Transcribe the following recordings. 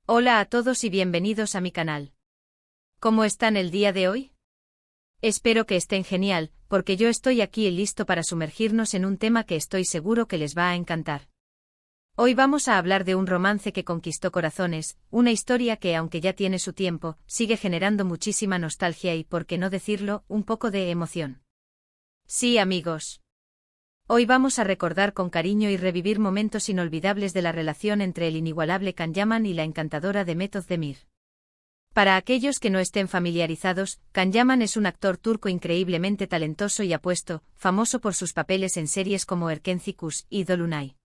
Hola a todos y bienvenidos a mi canal. ¿Cómo están el día de hoy? Espero que estén genial, porque yo estoy aquí listo para sumergirnos en un tema que estoy seguro que les va a encantar. Hoy vamos a hablar de un romance que conquistó corazones, una historia que, aunque ya tiene su tiempo, sigue generando muchísima nostalgia y, por qué no decirlo, un poco de emoción. Sí, amigos. Hoy vamos a recordar con cariño y revivir momentos inolvidables de la relación entre el inigualable Can Yaman y la encantadora Demet Özdemir. Para aquellos que no estén familiarizados, Can Yaman es un actor turco increíblemente talentoso y apuesto, famoso por sus papeles en series como Erkenci Kuş y Dolunay.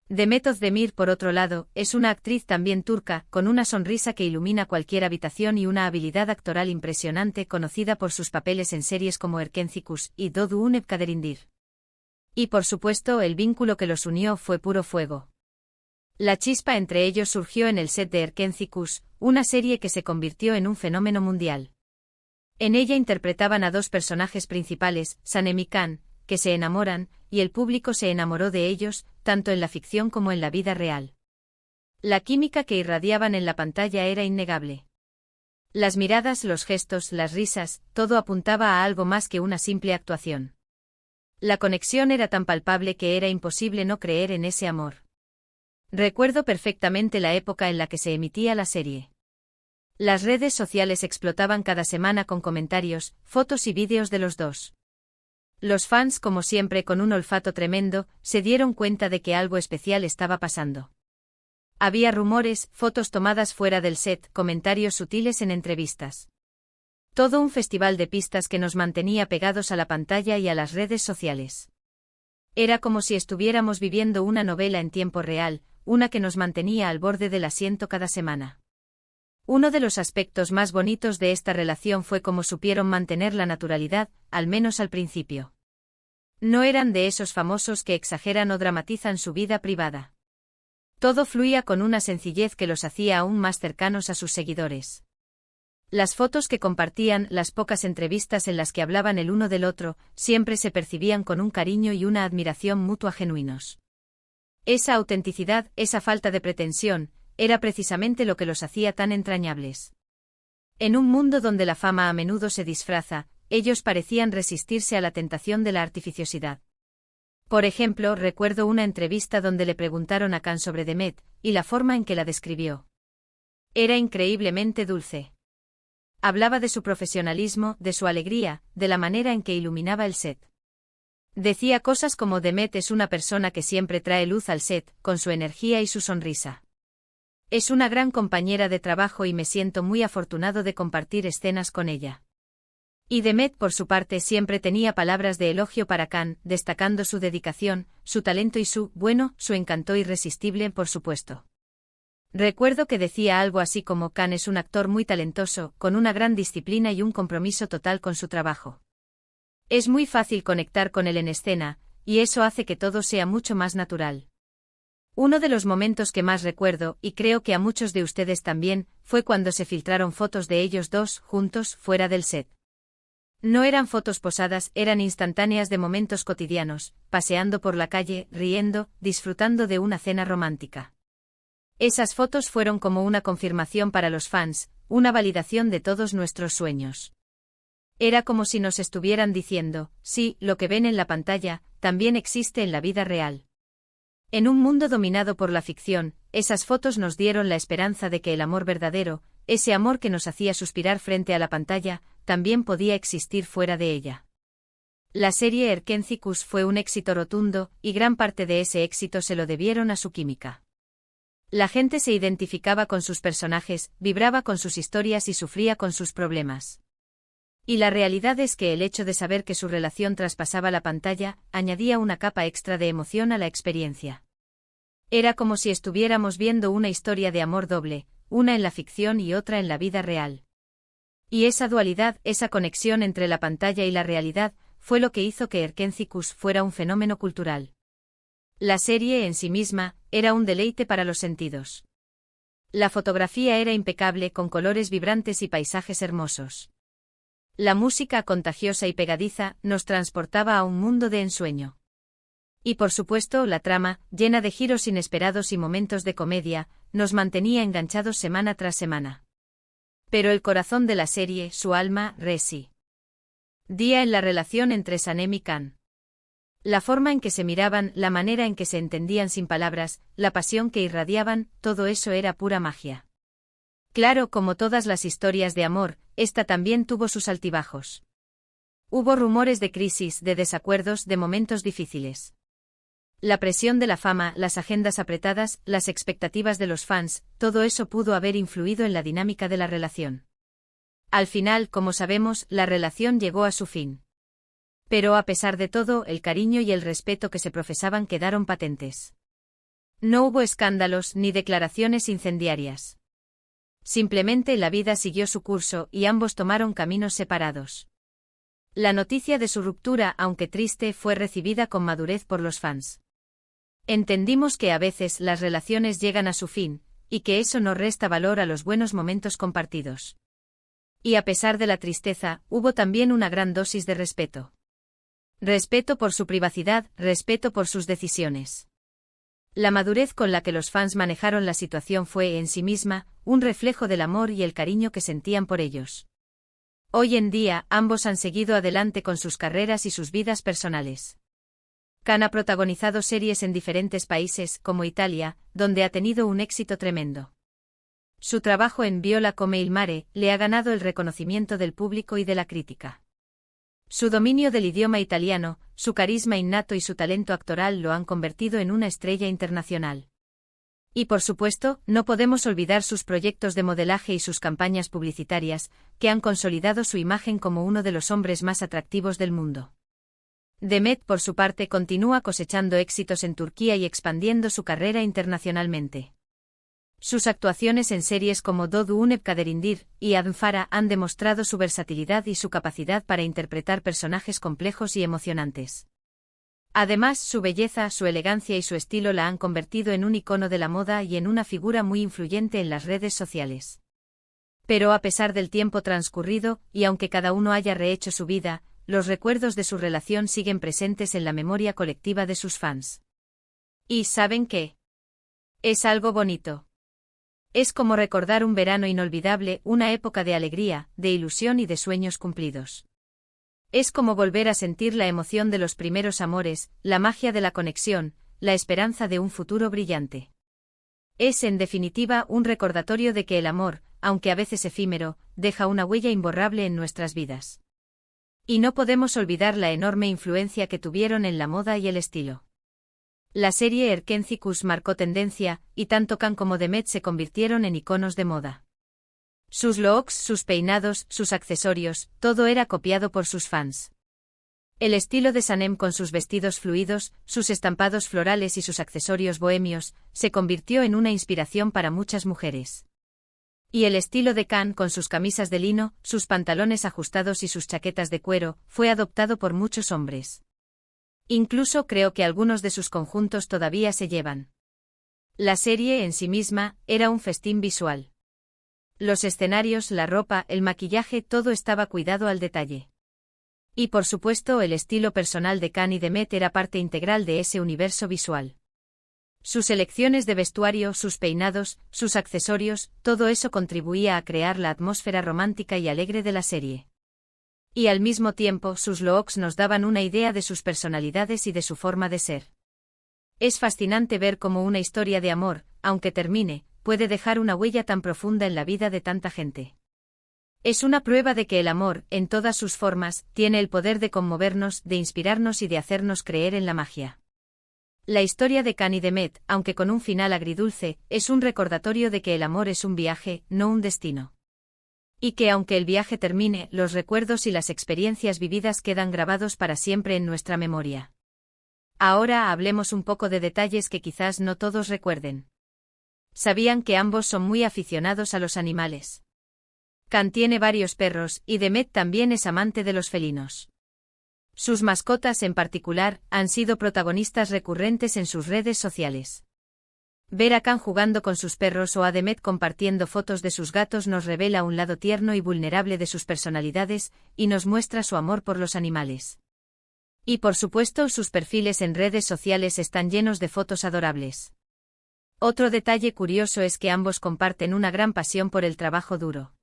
Demet Özdemir, por otro lado, es una actriz también turca, con una sonrisa que ilumina cualquier habitación y una habilidad actoral impresionante, conocida por sus papeles en series como Erkenci Kuş y Doğduğun Kaderindir. Y por supuesto, el vínculo que los unió fue puro fuego. La chispa entre ellos surgió en el set de Erkenci Kuş, una serie que se convirtió en un fenómeno mundial. En ella interpretaban a dos personajes principales, Sanem y Can, que se enamoran, y el público se enamoró de ellos, tanto en la ficción como en la vida real. La química que irradiaban en la pantalla era innegable. Las miradas, los gestos, las risas, todo apuntaba a algo más que una simple actuación. La conexión era tan palpable que era imposible no creer en ese amor. Recuerdo perfectamente la época en la que se emitía la serie. Las redes sociales explotaban cada semana con comentarios, fotos y vídeos de los dos. Los fans, como siempre con un olfato tremendo, se dieron cuenta de que algo especial estaba pasando. Había rumores, fotos tomadas fuera del set, comentarios sutiles en entrevistas. Todo un festival de pistas que nos mantenía pegados a la pantalla y a las redes sociales. Era como si estuviéramos viviendo una novela en tiempo real, una que nos mantenía al borde del asiento cada semana. Uno de los aspectos más bonitos de esta relación fue cómo supieron mantener la naturalidad, al menos al principio. No eran de esos famosos que exageran o dramatizan su vida privada. Todo fluía con una sencillez que los hacía aún más cercanos a sus seguidores. Las fotos que compartían, las pocas entrevistas en las que hablaban el uno del otro, siempre se percibían con un cariño y una admiración mutua genuinos. Esa autenticidad, esa falta de pretensión, era precisamente lo que los hacía tan entrañables. En un mundo donde la fama a menudo se disfraza, ellos parecían resistirse a la tentación de la artificiosidad. Por ejemplo, recuerdo una entrevista donde le preguntaron a Can sobre Demet, y la forma en que la describió. Era increíblemente dulce. Hablaba de su profesionalismo, de su alegría, de la manera en que iluminaba el set. Decía cosas como Demet es una persona que siempre trae luz al set, con su energía y su sonrisa. Es una gran compañera de trabajo y me siento muy afortunado de compartir escenas con ella. Y Demet, por su parte, siempre tenía palabras de elogio para Can, destacando su dedicación, su talento y su encanto irresistible, por supuesto. Recuerdo que decía algo así como Can es un actor muy talentoso, con una gran disciplina y un compromiso total con su trabajo. Es muy fácil conectar con él en escena, y eso hace que todo sea mucho más natural. Uno de los momentos que más recuerdo, y creo que a muchos de ustedes también, fue cuando se filtraron fotos de ellos dos, juntos, fuera del set. No eran fotos posadas, eran instantáneas de momentos cotidianos, paseando por la calle, riendo, disfrutando de una cena romántica. Esas fotos fueron como una confirmación para los fans, una validación de todos nuestros sueños. Era como si nos estuvieran diciendo, sí, lo que ven en la pantalla, también existe en la vida real. En un mundo dominado por la ficción, esas fotos nos dieron la esperanza de que el amor verdadero, ese amor que nos hacía suspirar frente a la pantalla, también podía existir fuera de ella. La serie Erkenci Kuş fue un éxito rotundo, y gran parte de ese éxito se lo debieron a su química. La gente se identificaba con sus personajes, vibraba con sus historias y sufría con sus problemas. Y la realidad es que el hecho de saber que su relación traspasaba la pantalla, añadía una capa extra de emoción a la experiencia. Era como si estuviéramos viendo una historia de amor doble, una en la ficción y otra en la vida real. Y esa dualidad, esa conexión entre la pantalla y la realidad, fue lo que hizo que Erkenci Kuş fuera un fenómeno cultural. La serie en sí misma era un deleite para los sentidos. La fotografía era impecable con colores vibrantes y paisajes hermosos. La música contagiosa y pegadiza nos transportaba a un mundo de ensueño. Y por supuesto la trama, llena de giros inesperados y momentos de comedia, nos mantenía enganchados semana tras semana. Pero el corazón de la serie, su alma, residía en la relación entre Sanem y Khan. La forma en que se miraban, la manera en que se entendían sin palabras, la pasión que irradiaban, todo eso era pura magia. Claro, como todas las historias de amor, esta también tuvo sus altibajos. Hubo rumores de crisis, de desacuerdos, de momentos difíciles. La presión de la fama, las agendas apretadas, las expectativas de los fans, todo eso pudo haber influido en la dinámica de la relación. Al final, como sabemos, la relación llegó a su fin. Pero a pesar de todo, el cariño y el respeto que se profesaban quedaron patentes. No hubo escándalos ni declaraciones incendiarias. Simplemente la vida siguió su curso y ambos tomaron caminos separados. La noticia de su ruptura, aunque triste, fue recibida con madurez por los fans. Entendimos que a veces las relaciones llegan a su fin, y que eso no resta valor a los buenos momentos compartidos. Y a pesar de la tristeza, hubo también una gran dosis de respeto. Respeto por su privacidad, respeto por sus decisiones. La madurez con la que los fans manejaron la situación fue, en sí misma, un reflejo del amor y el cariño que sentían por ellos. Hoy en día, ambos han seguido adelante con sus carreras y sus vidas personales. Khan ha protagonizado series en diferentes países, como Italia, donde ha tenido un éxito tremendo. Su trabajo en Viola come il mare le ha ganado el reconocimiento del público y de la crítica. Su dominio del idioma italiano, su carisma innato y su talento actoral lo han convertido en una estrella internacional. Y por supuesto, no podemos olvidar sus proyectos de modelaje y sus campañas publicitarias, que han consolidado su imagen como uno de los hombres más atractivos del mundo. Demet, por su parte, continúa cosechando éxitos en Turquía y expandiendo su carrera internacionalmente. Sus actuaciones en series como Doğu Unep Kaderindir y Adnfara han demostrado su versatilidad y su capacidad para interpretar personajes complejos y emocionantes. Además, su belleza, su elegancia y su estilo la han convertido en un icono de la moda y en una figura muy influyente en las redes sociales. Pero a pesar del tiempo transcurrido, y aunque cada uno haya rehecho su vida, los recuerdos de su relación siguen presentes en la memoria colectiva de sus fans. ¿Y saben qué? Es algo bonito. Es como recordar un verano inolvidable, una época de alegría, de ilusión y de sueños cumplidos. Es como volver a sentir la emoción de los primeros amores, la magia de la conexión, la esperanza de un futuro brillante. Es, en definitiva, un recordatorio de que el amor, aunque a veces efímero, deja una huella imborrable en nuestras vidas. Y no podemos olvidar la enorme influencia que tuvieron en la moda y el estilo. La serie Erkencikus marcó tendencia, y tanto Khan como Demet se convirtieron en iconos de moda. Sus looks, sus peinados, sus accesorios, todo era copiado por sus fans. El estilo de Sanem con sus vestidos fluidos, sus estampados florales y sus accesorios bohemios, se convirtió en una inspiración para muchas mujeres. Y el estilo de Khan con sus camisas de lino, sus pantalones ajustados y sus chaquetas de cuero, fue adoptado por muchos hombres. Incluso creo que algunos de sus conjuntos todavía se llevan. La serie en sí misma era un festín visual. Los escenarios, la ropa, el maquillaje, todo estaba cuidado al detalle. Y por supuesto el estilo personal de Khan y Demet era parte integral de ese universo visual. Sus elecciones de vestuario, sus peinados, sus accesorios, todo eso contribuía a crear la atmósfera romántica y alegre de la serie. Y al mismo tiempo sus looks nos daban una idea de sus personalidades y de su forma de ser. Es fascinante ver cómo una historia de amor, aunque termine, puede dejar una huella tan profunda en la vida de tanta gente. Es una prueba de que el amor, en todas sus formas, tiene el poder de conmovernos, de inspirarnos y de hacernos creer en la magia. La historia de Khan y Demet, aunque con un final agridulce, es un recordatorio de que el amor es un viaje, no un destino. Y que aunque el viaje termine, los recuerdos y las experiencias vividas quedan grabados para siempre en nuestra memoria. Ahora hablemos un poco de detalles que quizás no todos recuerden. ¿Sabían que ambos son muy aficionados a los animales? Khan tiene varios perros, y Demet también es amante de los felinos. Sus mascotas en particular, han sido protagonistas recurrentes en sus redes sociales. Ver a Khan jugando con sus perros o a Demet compartiendo fotos de sus gatos nos revela un lado tierno y vulnerable de sus personalidades, y nos muestra su amor por los animales. Y por supuesto sus perfiles en redes sociales están llenos de fotos adorables. Otro detalle curioso es que ambos comparten una gran pasión por el trabajo duro.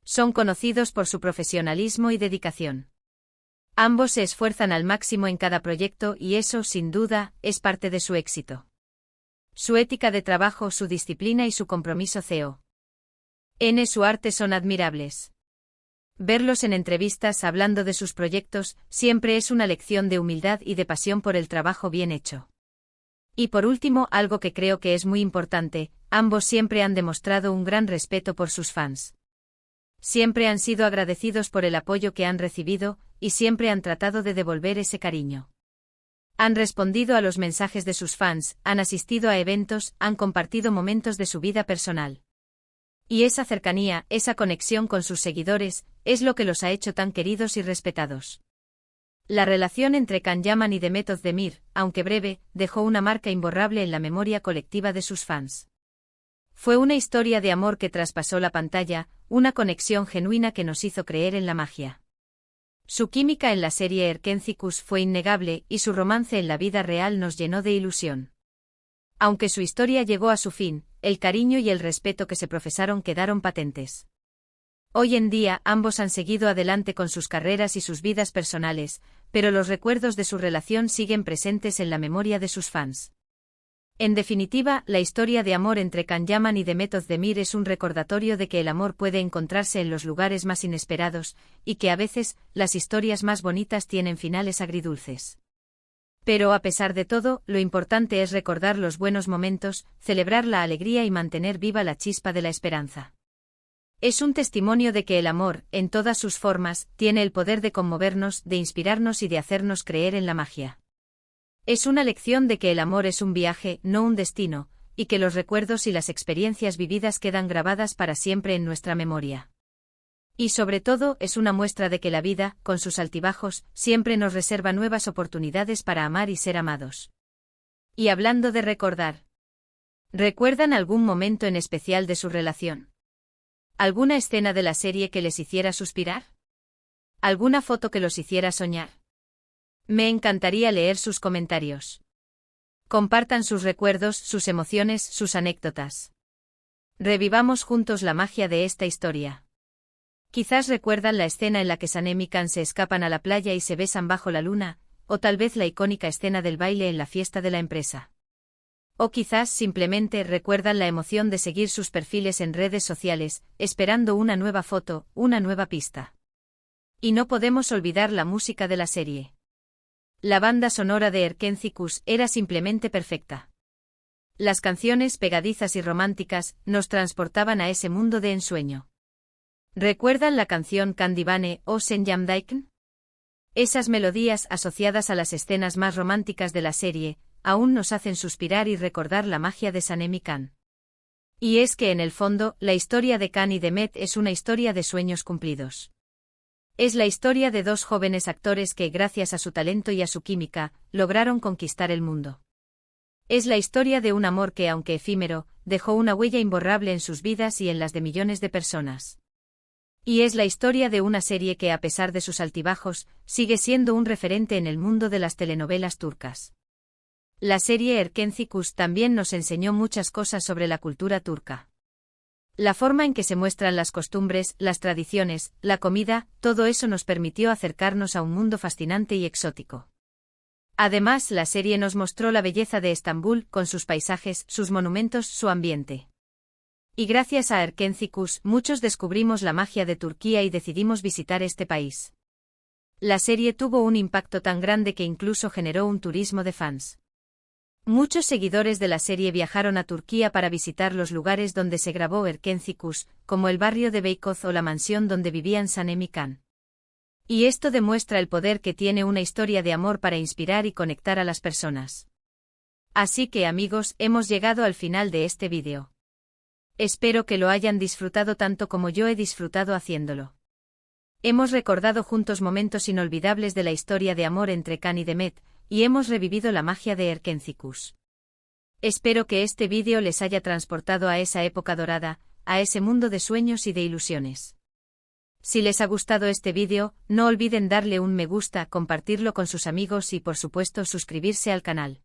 Son conocidos por su profesionalismo y dedicación. Ambos se esfuerzan al máximo en cada proyecto y eso, sin duda, es parte de su éxito. Su ética de trabajo, su disciplina y su compromiso su arte son admirables. Verlos en entrevistas hablando de sus proyectos siempre es una lección de humildad y de pasión por el trabajo bien hecho. Y por último, algo que creo que es muy importante, ambos siempre han demostrado un gran respeto por sus fans. Siempre han sido agradecidos por el apoyo que han recibido, y siempre han tratado de devolver ese cariño. Han respondido a los mensajes de sus fans, han asistido a eventos, han compartido momentos de su vida personal. Y esa cercanía, esa conexión con sus seguidores, es lo que los ha hecho tan queridos y respetados. La relación entre Can Yaman y Demet Özdemir, aunque breve, dejó una marca imborrable en la memoria colectiva de sus fans. Fue una historia de amor que traspasó la pantalla, una conexión genuina que nos hizo creer en la magia. Su química en la serie Erkenci fue innegable y su romance en la vida real nos llenó de ilusión. Aunque su historia llegó a su fin, el cariño y el respeto que se profesaron quedaron patentes. Hoy en día ambos han seguido adelante con sus carreras y sus vidas personales, pero los recuerdos de su relación siguen presentes en la memoria de sus fans. En definitiva, la historia de amor entre Can Yaman y Demet Özdemir es un recordatorio de que el amor puede encontrarse en los lugares más inesperados, y que a veces, las historias más bonitas tienen finales agridulces. Pero a pesar de todo, lo importante es recordar los buenos momentos, celebrar la alegría y mantener viva la chispa de la esperanza. Es un testimonio de que el amor, en todas sus formas, tiene el poder de conmovernos, de inspirarnos y de hacernos creer en la magia. Es una lección de que el amor es un viaje, no un destino, y que los recuerdos y las experiencias vividas quedan grabadas para siempre en nuestra memoria. Y sobre todo, es una muestra de que la vida, con sus altibajos, siempre nos reserva nuevas oportunidades para amar y ser amados. Y hablando de recordar, ¿recuerdan algún momento en especial de su relación? ¿Alguna escena de la serie que les hiciera suspirar? ¿Alguna foto que los hiciera soñar? Me encantaría leer sus comentarios. Compartan sus recuerdos, sus emociones, sus anécdotas. Revivamos juntos la magia de esta historia. Quizás recuerdan la escena en la que Sanem y Can se escapan a la playa y se besan bajo la luna, o tal vez la icónica escena del baile en la fiesta de la empresa. O quizás simplemente recuerdan la emoción de seguir sus perfiles en redes sociales, esperando una nueva foto, una nueva pista. Y no podemos olvidar la música de la serie. La banda sonora de Erkenci era simplemente perfecta. Las canciones pegadizas y románticas nos transportaban a ese mundo de ensueño. ¿Recuerdan la canción Kandivane o Senyamdaiken? Esas melodías asociadas a las escenas más románticas de la serie, aún nos hacen suspirar y recordar la magia de Sanem y Can. Y es que en el fondo, la historia de Can y Demet es una historia de sueños cumplidos. Es la historia de dos jóvenes actores que, gracias a su talento y a su química, lograron conquistar el mundo. Es la historia de un amor que, aunque efímero, dejó una huella imborrable en sus vidas y en las de millones de personas. Y es la historia de una serie que, a pesar de sus altibajos, sigue siendo un referente en el mundo de las telenovelas turcas. La serie Erkenci también nos enseñó muchas cosas sobre la cultura turca. La forma en que se muestran las costumbres, las tradiciones, la comida, todo eso nos permitió acercarnos a un mundo fascinante y exótico. Además, la serie nos mostró la belleza de Estambul, con sus paisajes, sus monumentos, su ambiente. Y gracias a Erkenci muchos descubrimos la magia de Turquía y decidimos visitar este país. La serie tuvo un impacto tan grande que incluso generó un turismo de fans. Muchos seguidores de la serie viajaron a Turquía para visitar los lugares donde se grabó Erkenci, como el barrio de Beykoz o la mansión donde vivían Sanem y Can. Y esto demuestra el poder que tiene una historia de amor para inspirar y conectar a las personas. Así que, amigos, hemos llegado al final de este vídeo. Espero que lo hayan disfrutado tanto como yo he disfrutado haciéndolo. Hemos recordado juntos momentos inolvidables de la historia de amor entre Can y Demet, y hemos revivido la magia de Erkenci. Espero que este vídeo les haya transportado a esa época dorada, a ese mundo de sueños y de ilusiones. Si les ha gustado este vídeo, no olviden darle un me gusta, compartirlo con sus amigos y por supuesto suscribirse al canal.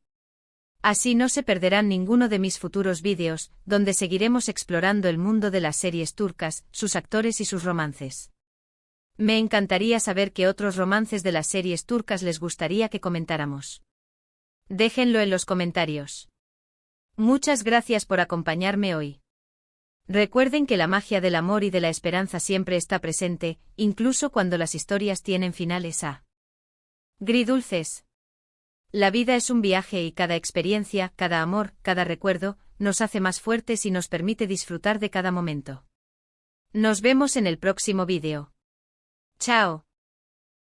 Así no se perderán ninguno de mis futuros vídeos, donde seguiremos explorando el mundo de las series turcas, sus actores y sus romances. Me encantaría saber qué otros romances de las series turcas les gustaría que comentáramos. Déjenlo en los comentarios. Muchas gracias por acompañarme hoy. Recuerden que la magia del amor y de la esperanza siempre está presente, incluso cuando las historias tienen finales agridulces. La vida es un viaje y cada experiencia, cada amor, cada recuerdo, nos hace más fuertes y nos permite disfrutar de cada momento. Nos vemos en el próximo vídeo. Chao.